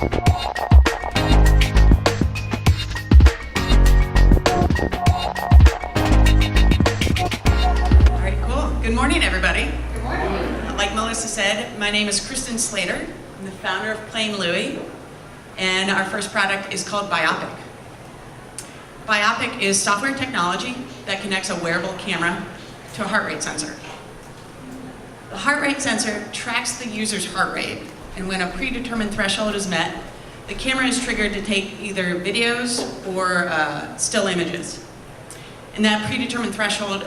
Good morning, everybody. Good morning. Like Melissa said, my name is Kristen Slater. I'm the founder of PlainLouie, and our first product is called Biopic. Biopic is software technology that connects a wearable camera to a heart rate sensor. The heart rate sensor tracks the user's heart rate, and when a predetermined threshold is met, the camera is triggered to take either videos or still images. And that predetermined threshold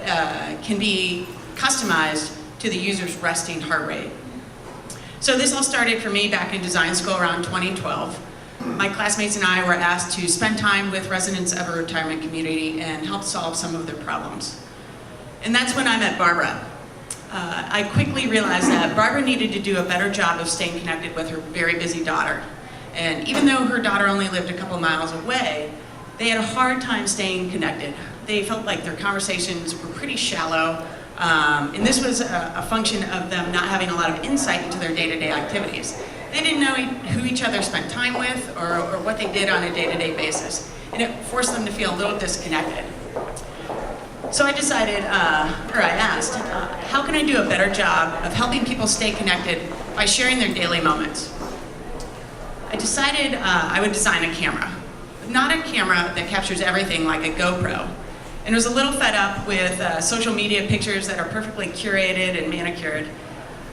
can be customized to the user's resting heart rate. So this all started for me back in design school around 2012. My classmates and I were asked to spend time with residents of a retirement community and help solve some of their problems. And that's when I met Barbara. I quickly realized that Barbara needed to do a better job of staying connected with her very busy daughter. And even though her daughter only lived a couple miles away, they had a hard time staying connected. They felt like their conversations were pretty shallow, and this was a function of them not having a lot of insight into their day-to-day activities. They didn't know who each other spent time with or what they did on a day-to-day basis, and it forced them to feel a little disconnected. So I decided, or I asked, how can I do a better job of helping people stay connected by sharing their daily moments? I decided I would design a camera, but not a camera that captures everything like a GoPro. And was a little fed up with social media pictures that are perfectly curated and manicured.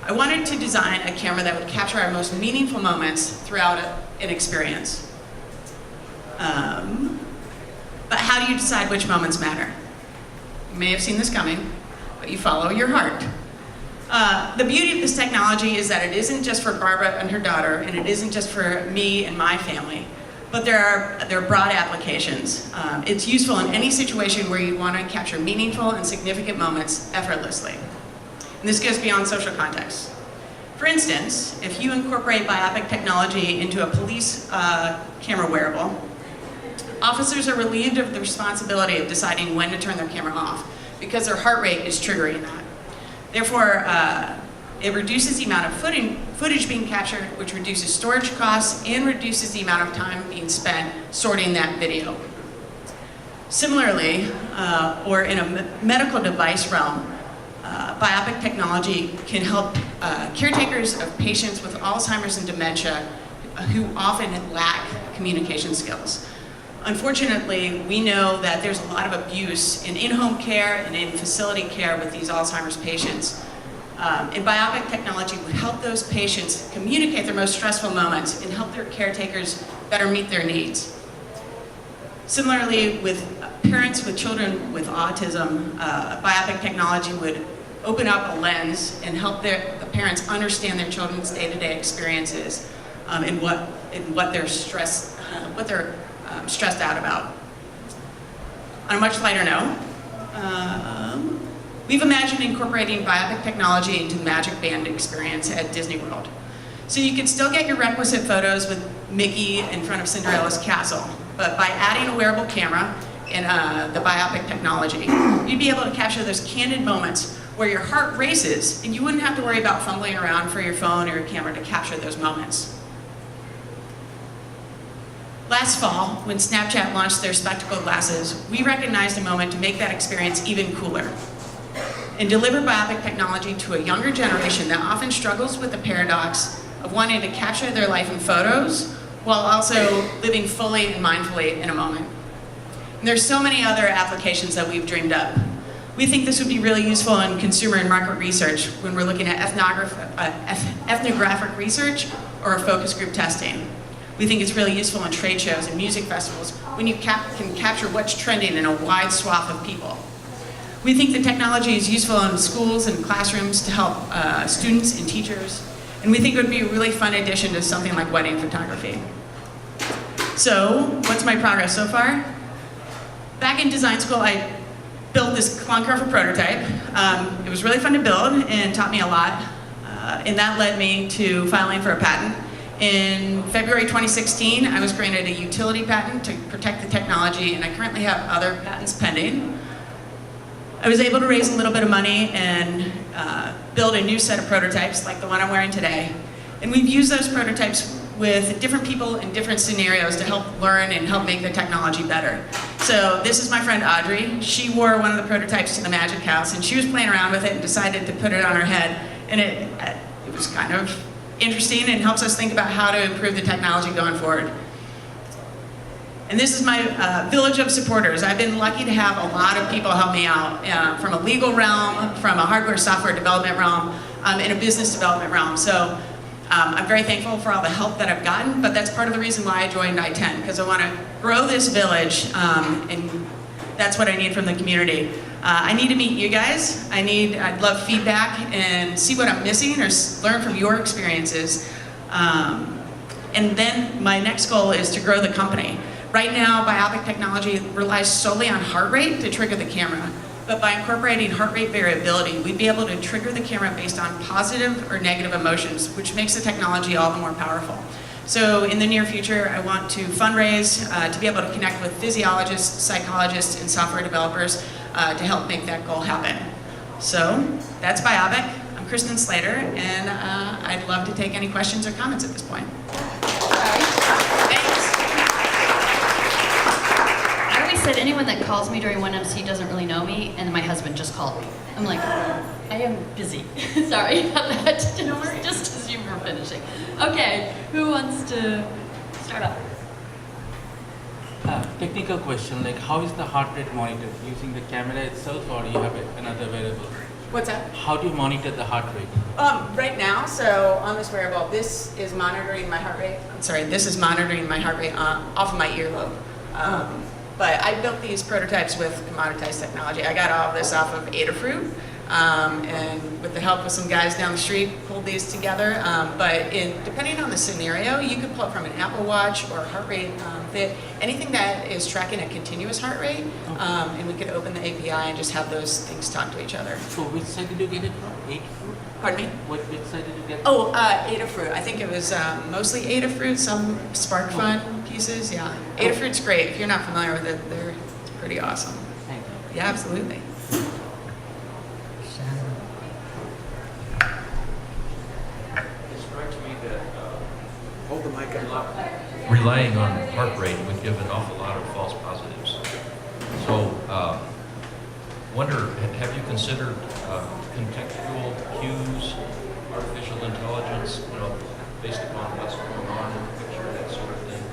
I wanted to design a camera that would capture our most meaningful moments throughout an experience. But how do you decide which moments matter? You may have seen this coming, but you follow your heart. The beauty of this technology is that it isn't just for Barbara and her daughter, and it isn't just for me and my family. But there are broad applications. It's useful in any situation where you want to capture meaningful and significant moments effortlessly. And this goes beyond social context. For instance, if you incorporate biopic technology into a police camera wearable, officers are relieved of the responsibility of deciding when to turn their camera off because their heart rate is triggering that. Therefore, it reduces the amount of footage being captured, which reduces storage costs and reduces the amount of time being spent sorting that video. Similarly, or in a medical device realm, biopic technology can help caretakers of patients with Alzheimer's and dementia who often lack communication skills. Unfortunately, we know that there's a lot of abuse in in-home care and in facility care with these Alzheimer's patients. And biopic technology would help those patients communicate their most stressful moments and help their caretakers better meet their needs. Similarly, with parents with children with autism, biopic technology would open up a lens and help the parents understand their children's day-to-day experiences and what they're stressed out about. On a much lighter note, we've imagined incorporating biopic technology into the Magic Band experience at Disney World. So you can still get your requisite photos with Mickey in front of Cinderella's castle, but by adding a wearable camera and the biopic technology, you'd be able to capture those candid moments where your heart races and you wouldn't have to worry about fumbling around for your phone or your camera to capture those moments. Last fall, when Snapchat launched their spectacle glasses, we recognized a moment to make that experience even cooler and deliver biopic technology to a younger generation that often struggles with the paradox of wanting to capture their life in photos while also living fully and mindfully in a moment. And there's so many other applications that we've dreamed up. We think this would be really useful in consumer and market research when we're looking at ethnographic research or focus group testing. We think it's really useful in trade shows and music festivals when you can capture what's trending in a wide swath of people. We think the technology is useful in schools and classrooms to help students and teachers, and we think it would be a really fun addition to something like wedding photography. So, what's my progress so far? Back in design school, I built this clunker of a prototype. It was really fun to build and taught me a lot, and that led me to filing for a patent. In February 2016, I was granted a utility patent to protect the technology, and I currently have other patents pending. I was able to raise a little bit of money and build a new set of prototypes like the one I'm wearing today. And we've used those prototypes with different people in different scenarios to help learn and help make the technology better. So this is my friend Audrey. She wore one of the prototypes to the Magic House, and she was playing around with it and decided to put it on her head. And it was kind of interesting and helps us think about how to improve the technology going forward. And this is my village of supporters. I've been lucky to have a lot of people help me out from a legal realm, from a hardware software development realm, and a business development realm. So I'm very thankful for all the help that I've gotten, but that's part of the reason why I joined I-10, because I want to grow this village, and that's what I need from the community. I need to meet you guys. I'd love feedback and see what I'm missing or learn from your experiences. And then my next goal is to grow the company. Right now, biopic technology relies solely on heart rate to trigger the camera. But by incorporating heart rate variability, we'd be able to trigger the camera based on positive or negative emotions, which makes the technology all the more powerful. So in the near future, I want to fundraise to be able to connect with physiologists, psychologists, and software developers to help make that goal happen. So that's Biopic. I'm Kristen Slater, and I'd love to take any questions or comments at this point. Said anyone that calls me during 1MC doesn't really know me, and my husband just called me. I'm like, I am busy. Sorry about that. Just as you were finishing. Okay, who wants to start off? Technical question, like how is the heart rate monitored? Using the camera itself, or you have another wearable? What's that? How do you monitor the heart rate? Right now, so on this wearable, this is monitoring my heart rate. I'm sorry, this is monitoring my heart rate off of my earlobe. But I built these prototypes with commoditized technology. I got all of this off of Adafruit, and with the help of some guys down the street, pulled these together. But depending on the scenario, you could pull it from an Apple Watch or heart rate fit, anything that is tracking a continuous heart rate, and we could open the API and just have those things talk to each other. So which side did you get it from? Adafruit? Pardon me? Which side did you get it from? Adafruit. I think it was mostly Adafruit, some SparkFun pieces, yeah. Adafruit's great. If you're not familiar with it, it's pretty awesome. Thank you. Yeah, absolutely. It strikes me that hold the mic up. Relying on heart rate would give an awful lot of false positives. So, wonder, have you considered contextual cues, artificial intelligence, based upon what's going on in the picture, that sort of thing?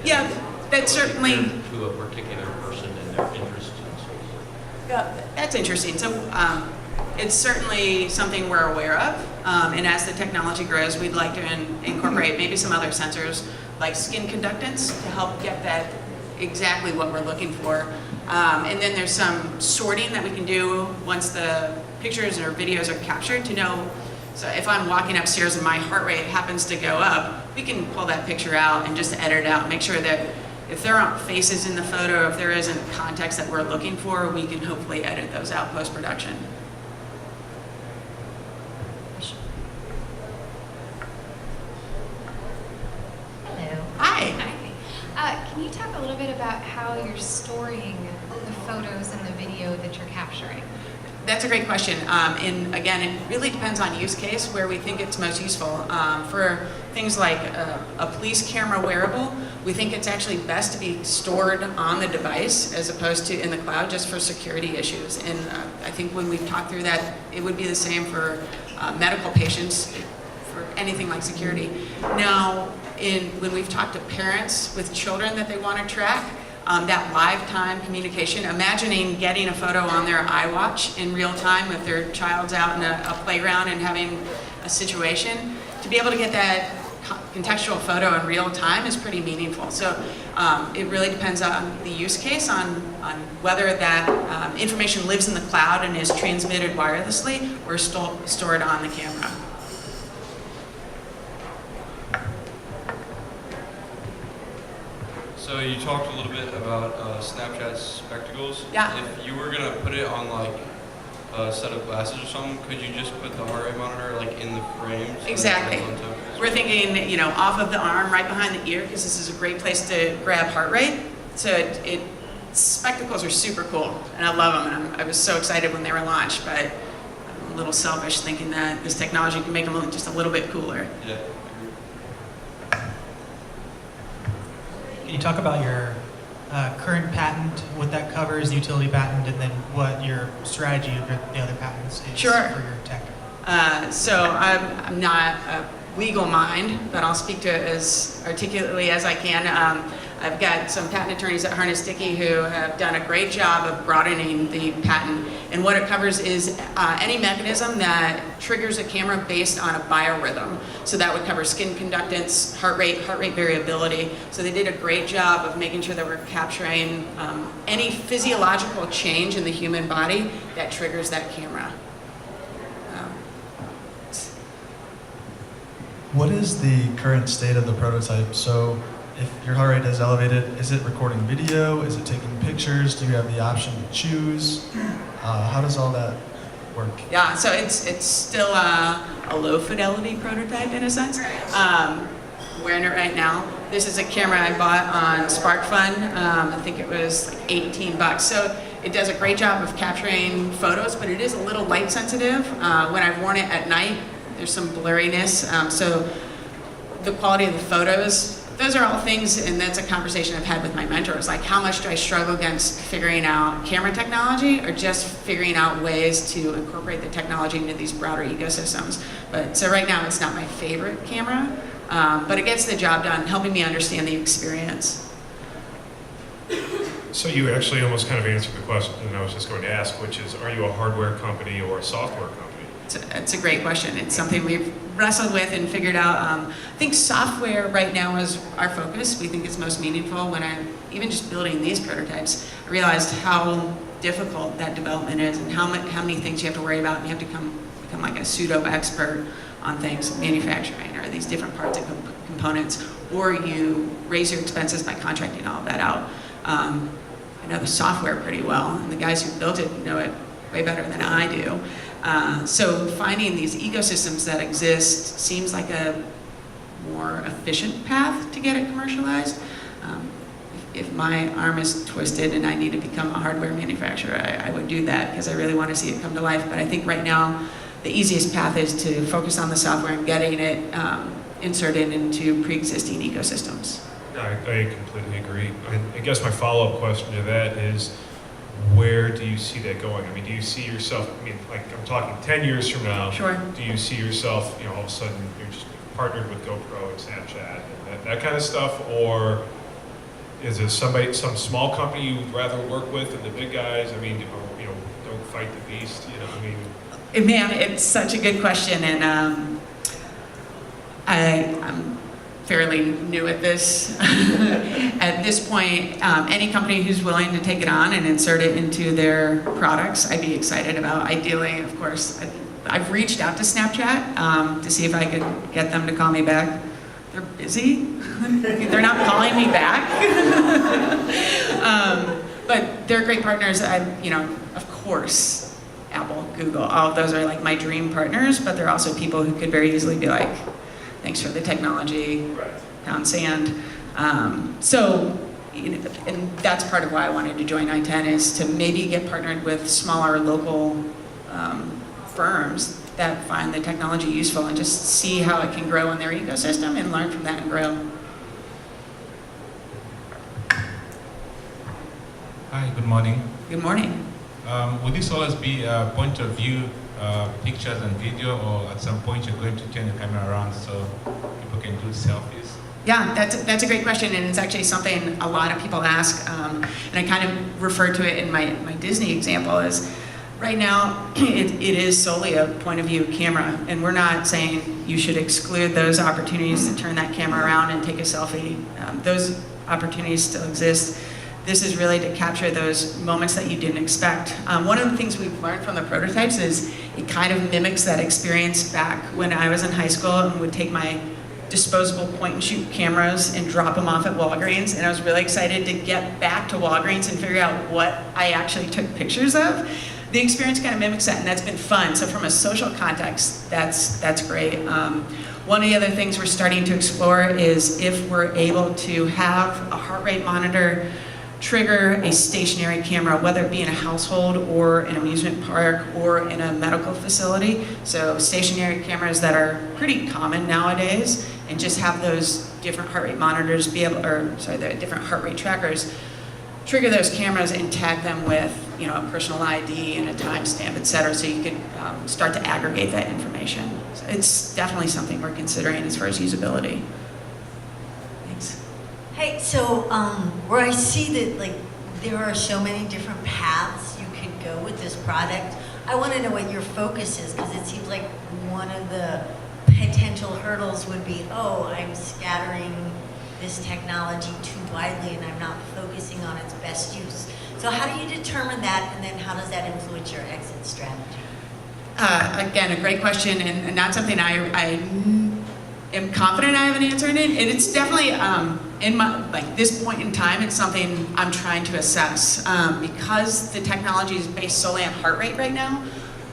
Yeah, that's certainly to a particular person and their interests and so forth. Yeah, that's interesting. So it's certainly something we're aware of, and as the technology grows, we'd like to incorporate maybe some other sensors like skin conductance to help get that exactly what we're looking for. And then there's some sorting that we can do once the pictures or videos are captured to know. So if I'm walking upstairs and my heart rate happens to go up, we can pull that picture out and just edit it out, make sure that if there aren't faces in the photo, if there isn't context that we're looking for, we can hopefully edit those out post-production. Hello. Hi. Hi. Can you talk a little bit about how you're storing the photos and the video that you're capturing? That's a great question. And again, it really depends on use case where we think it's most useful. For things like a police camera wearable, we think it's actually best to be stored on the device as opposed to in the cloud just for security issues. And I think when we've talked through that, it would be the same for medical patients, for anything like security. Now, when we've talked to parents with children that they want to track, that live time communication, imagining getting a photo on their iWatch in real time if their child's out in a playground and having a situation, to be able to get that contextual photo in real time is pretty meaningful. So it really depends on the use case, on whether that information lives in the cloud and is transmitted wirelessly or stored on the camera. So you talked a little bit about Snapchat spectacles. Yeah. If you were gonna put it on like a set of glasses or something, could you just put the heart rate monitor like in the frame? So Exactly. that it's on top of it? We're thinking, off of the arm, right behind the ear, because this is a great place to grab heart rate. So spectacles are super cool, and I love them. And I was so excited when they were launched, but I'm a little selfish thinking that this technology can make them just a little bit cooler. Yeah. Can you talk about your current patent, what that covers, the utility patent, and then what your strategy of the other patents is Sure. for your tech? So I'm not a legal mind, but I'll speak to it as articulately as I can. I've got some patent attorneys at Harness Dickey who have done a great job of broadening the patent. And what it covers is any mechanism that triggers a camera based on a biorhythm. So that would cover skin conductance, heart rate variability. So they did a great job of making sure that we're capturing any physiological change in the human body that triggers that camera. What is the current state of the prototype? So if your heart rate is elevated, is it recording video? Is it taking pictures? Do you have the option to choose? How does all that work? Yeah, so it's still a low fidelity prototype in a sense. Wearing it right now. This is a camera I bought on SparkFun. I think it was like $18. So it does a great job of capturing photos, but it is a little light sensitive. When I've worn it at night, there's some blurriness. So the quality of the photos, those are all things, and that's a conversation I've had with my mentors, like how much do I struggle against figuring out camera technology or just figuring out ways to incorporate the technology into these broader ecosystems. But so right now it's not my favorite camera, but it gets the job done, helping me understand the experience. So you actually almost kind of answered the question that I was just going to ask, which is, are you a hardware company or a software company? It's a great question. It's something we've wrestled with and figured out. I think software right now is our focus. We think it's most meaningful. When I'm even just building these prototypes, I realized how difficult that development is and how many things you have to worry about, and you have to become like a pseudo expert on things, manufacturing or these different parts and components, or you raise your expenses by contracting all of that out. I know the software pretty well, and the guys who built it know it way better than I do. So finding these ecosystems that exist seems like a more efficient path to get it commercialized. If my arm is twisted and I need to become a hardware manufacturer, I would do that because I really want to see it come to life. But I think right now the easiest path is to focus on the software and getting it inserted into pre-existing ecosystems. I completely agree. I guess my follow-up question to that is, where do you see that going? I mean, do you see yourself, I mean, like I'm talking 10 years from now, Sure. Do you see yourself, all of a sudden you're just partnered with GoPro and Snapchat and that kind of stuff, or is it some small company you'd rather work with than the big guys? I mean, don't fight the beast, I mean. Man, it's such a good question, and I'm fairly new at this. At this point, any company who's willing to take it on and insert it into their products, I'd be excited about. Ideally, of course, I've reached out to Snapchat to see if I could get them to call me back. They're busy. They're not calling me back. But they're great partners. Of course, Apple, Google, all of those are like my dream partners, but they're also people who could very easily be like, thanks for the technology, pound sand. And that's part of why I wanted to join I-10, is to maybe get partnered with smaller local firms that find the technology useful and just see how it can grow in their ecosystem and learn from that and grow. Hi, good morning. Good morning. Would this always be a point of view, pictures and video, or at some point you're going to turn the camera around so people can do selfies? Yeah, that's a great question, and it's actually something a lot of people ask, and I kind of refer to it in my Disney example as, right now, it is solely a point of view camera, and we're not saying you should exclude those opportunities to turn that camera around and take a selfie. Those opportunities still exist. This is really to capture those moments that you didn't expect. One of the things we've learned from the prototypes is it kind of mimics that experience back when I was in high school and would take my disposable point and shoot cameras and drop them off at Walgreens, and I was really excited to get back to Walgreens and figure out what I actually took pictures of. The experience kind of mimics that, and that's been fun. So from a social context, that's great. One of the other things we're starting to explore is if we're able to have a heart rate monitor trigger a stationary camera, whether it be in a household or an amusement park or in a medical facility. So stationary cameras that are pretty common nowadays, and just have those different heart rate monitors be able, or sorry, the different heart rate trackers, trigger those cameras and tag them with, you know, a personal ID and a timestamp, et cetera, so you could start to aggregate that information. So it's definitely something we're considering as far as usability. Thanks. Hey, so where I see that like there are so many different paths you could go with this product, I want to know what your focus is, because it seems like one of the potential hurdles would be, oh, I'm scattering this technology too widely and I'm not focusing on its best use. So how do you determine that, and then how does that influence your exit strategy? Again, a great question, and not something I am confident I have an answer in it. It's definitely, in my, like this point in time, it's something I'm trying to assess. Because the technology is based solely on heart rate right now,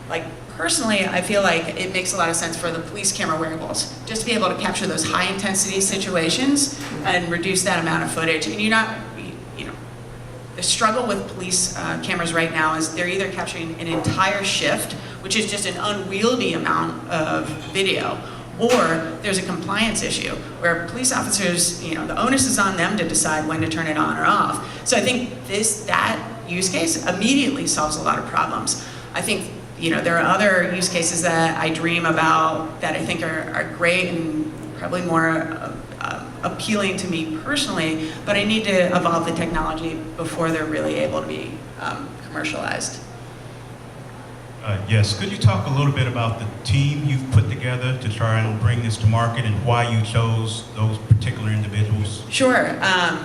like personally, I feel like it makes a lot of sense for the police camera wearables, just to be able to capture those high intensity situations and reduce that amount of footage. And you're not, you know, the struggle with police cameras right now is they're either capturing an entire shift, which is just an unwieldy amount of video, or there's a compliance issue where police officers, you know, the onus is on them to decide when to turn it on or off. So I think that use case immediately solves a lot of problems. I think, you know, there are other use cases that I dream about that I think are great and probably more appealing to me personally, but I need to evolve the technology before they're really able to be commercialized. Yes, could you talk a little bit about the team you've put together to try and bring this to market, and why you chose those particular individuals? Sure,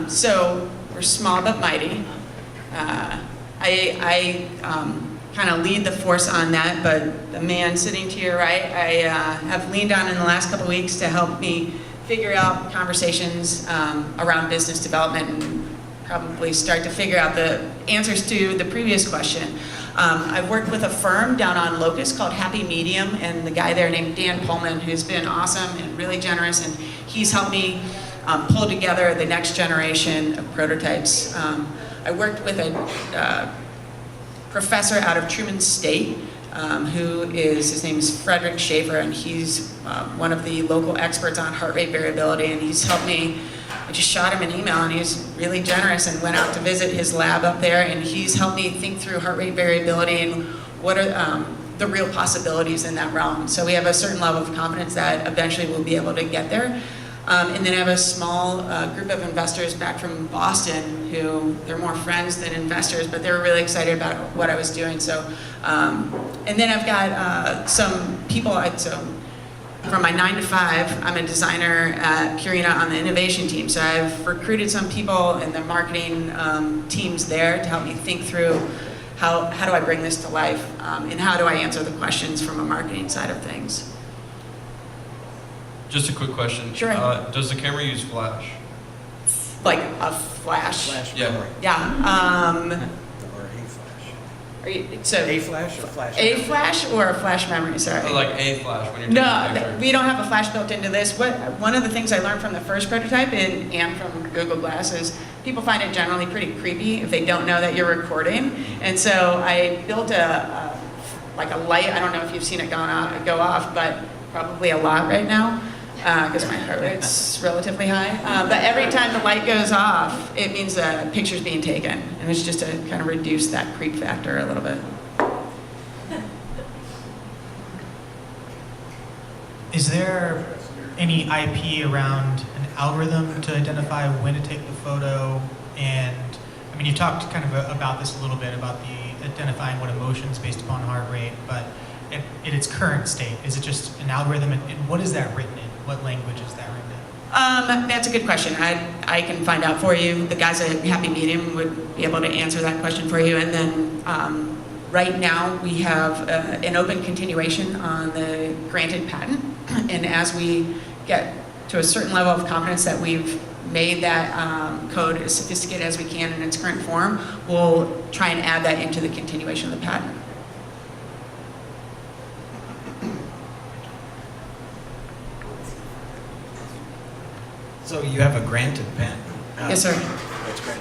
so we're small but mighty. I kind of lead the force on that, but the man sitting to your right, I have leaned on in the last couple of weeks to help me figure out conversations around business development and probably start to figure out the answers to the previous question. I've worked with a firm down on Locust called Happy Medium, and the guy there named Dan Pullman, who's been awesome and really generous, and he's helped me pull together the next generation of prototypes. I worked with a professor out of Truman State, his name is Frederick Schaefer, and he's one of the local experts on heart rate variability, and he's helped me. I just shot him an email, and he's really generous and went out to visit his lab up there, and he's helped me think through heart rate variability and what are the real possibilities in that realm. So we have a certain level of confidence that eventually we'll be able to get there. And then I have a small group of investors back from Boston who, they're more friends than investors, but they were really excited about what I was doing. So, and then I've got some people, from my 9 to 5, I'm a designer at Purina on the innovation team. So I've recruited some people in the marketing teams there to help me think through how do I bring this to life, and how do I answer the questions from a marketing side of things. Just a quick question. Sure. Does the camera use flash? Like a flash? Yeah. Yeah. Or a flash. Are you, so A flash or flash? A flash or a flash memory? Sorry. Like a flash when you're taking a picture. No, we don't have a flash built into this. One of the things I learned from the first prototype and from Google Glass is people find it generally pretty creepy if they don't know that you're recording. And so I built a light. I don't know if you've seen it go off, but probably a lot right now, because my heart rate's relatively high. But every time the light goes off, it means the picture's being taken. And it's just to kind of reduce that creep factor a little bit. Is there any IP around an algorithm to identify when to take the photo? And I mean, you talked kind of about this a little bit, about the identifying what emotions based upon heart rate, but in its current state, is it just an algorithm, and what is that written in? What language is that written in? That's a good question. I can find out for you. The guys at Happy Medium would be able to answer that question for you. And then right now we have an open continuation on the granted patent. And as we get to a certain level of confidence that we've made that code as sophisticated as we can in its current form, we'll try and add that into the continuation of the patent. So you have a granted patent? Yes, sir. That's great.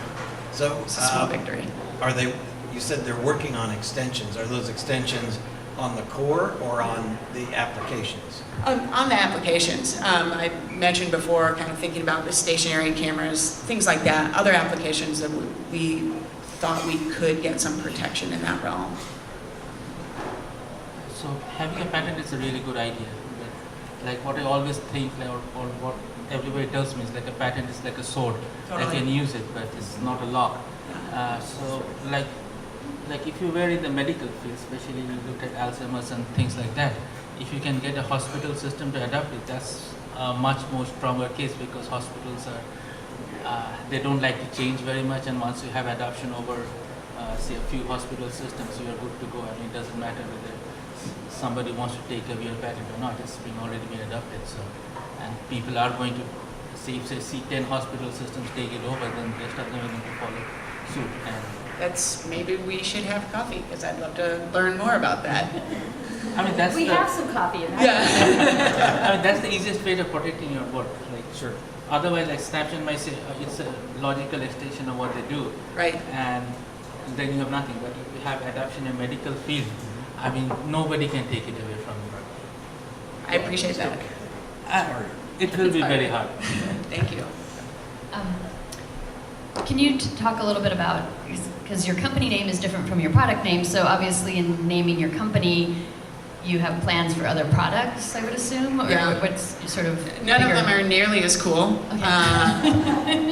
So It's a small victory. are they? You said they're working on extensions. Are those extensions on the core or on the applications? On the applications, I mentioned before, kind of thinking about the stationary cameras, things like that, other applications that we thought we could get some protection in that realm. So having a patent is a really good idea. But like what I always think, or what everybody tells me is like a patent is like a sword. Totally. I can use it, but it's not a lock. So like if you were in the medical field, especially you look at Alzheimer's and things like that, if you can get a hospital system to adopt it, that's a much more stronger case, because hospitals are, they don't like to change very much, and once you have adoption over, say, a few hospital systems, you are good to go. I mean, it doesn't matter whether somebody wants to take away your patent or not, it's already been adopted. So, and people are going to, see 10 hospital systems take it over, then the rest of them are going to follow suit. And That's, maybe we should have coffee, because I'd love to learn more about that. I mean, that's We have some coffee in that. Yeah. I mean, that's the easiest way of protecting your work. Like, sure. Otherwise, like Snapchat might say, it's a logical extension of what they do. Right. And then you have nothing. But if you have adoption in medical field, I mean, nobody can take it away from you. I appreciate that. It will be very hard. Thank you. Can you talk a little bit about, because your company name is different from your product name, so obviously in naming your company, you have plans for other products, I would assume? Or Yeah. what's sort of None bigger? of them are nearly as cool. Okay.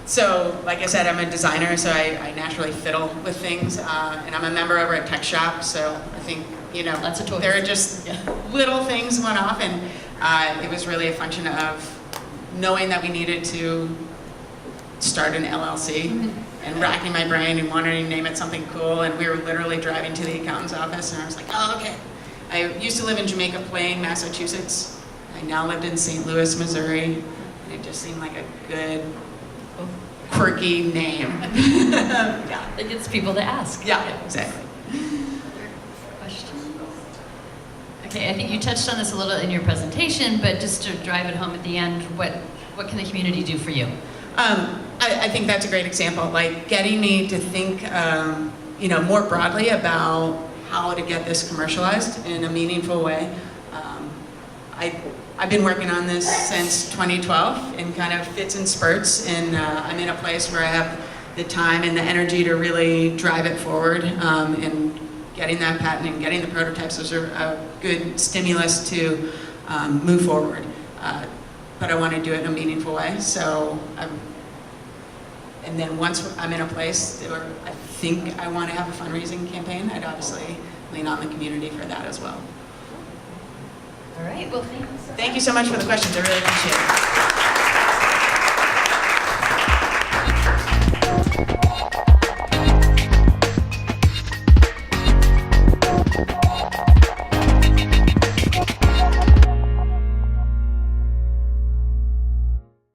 So, like I said, I'm a designer, so I naturally fiddle with things, and I'm a member over at Tech Shop, so I think, you know, Lots of toys. there are just little things went off, and it was really a function of knowing that we needed to start an LLC, and racking my brain and wanting to name it something cool, and we were literally driving to the accountant's office, and I was like, oh, okay. I used to live in Jamaica Plain, Massachusetts. I now lived in St. Louis, Missouri, and it just seemed like a good, quirky name. Yeah. It gets people to ask. Yeah, exactly. Questions? Okay, I think you touched on this a little in your presentation, but just to drive it home at the end, what can the community do for you? I think that's a great example, like getting me to think, you know, more broadly about how to get this commercialized in a meaningful way. I've been working on this since 2012 in kind of fits and spurts, and I'm in a place where I have the time and the energy to really drive it forward, and getting that patent and getting the prototypes was a good stimulus to move forward. But I want to do it in a meaningful way, so and then once I'm in a place where I think I want to have a fundraising campaign, I'd obviously lean on the community for that as well. All right, well, Thank you so much for the questions, I really appreciate it.